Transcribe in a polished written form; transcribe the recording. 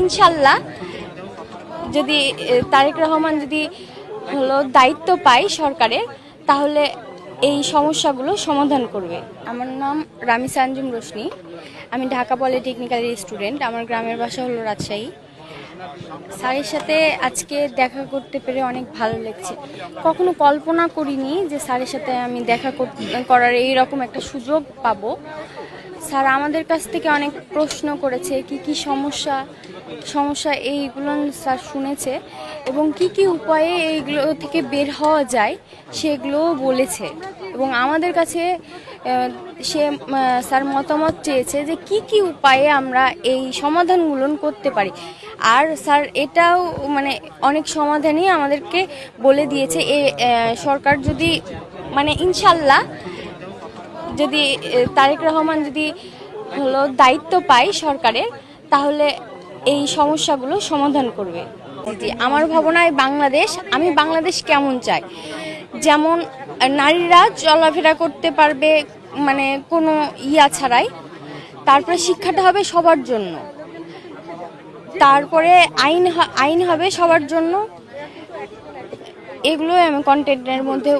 ইনশাল্লাহ যদি তারেক রহমান যদি দায়িত্ব পায় সরকারের, তাহলে এই সমস্যাগুলো সমাধান করবে। আমার নাম রামিসা আঞ্জুম রোশনি, আমি ঢাকা পলিটেকনিক্যালের স্টুডেন্ট। আমার গ্রামের বাসা হলো রাজশাহী। স্যারের সাথে আজকে দেখা করতে পেরে অনেক ভালো লাগছে। কখনো কল্পনা করিনি যে স্যারের সাথে আমি দেখা করার এইরকম একটা সুযোগ পাবো। স্যার আমাদের কাছ থেকে অনেক প্রশ্ন করেছে, কি কি সমস্যা এইগুলো স্যার শুনেছে এবং কি কি উপায়ে এইগুলো থেকে বের হওয়া যায় সেগুলোও বলেছে। এবং আমাদের কাছে স্যার মতামত চেয়েছে যে কি কি উপায়ে আমরা এই সমাধানগুলো করতে পারি। আর স্যার এটাও অনেক সমাধানই আমাদেরকে বলে দিয়েছে। সরকার যদি ইনশাল্লাহ যদি তারেক রহমান যদি দায়িত্ব পায় সরকারের, তাহলে এই সমস্যাগুলো সমাধান করবে। জি, আমার ভাবনায় আমি বাংলাদেশ কেমন চাই, যেমন নারীরা চলাফেরা করতে পারবে কোনো ছাড়াই। তারপরে শিক্ষাটা হবে সবার জন্য, তারপরে আইন হবে সবার জন্য। এগুলোই আমি কন্টেন্টের মধ্যে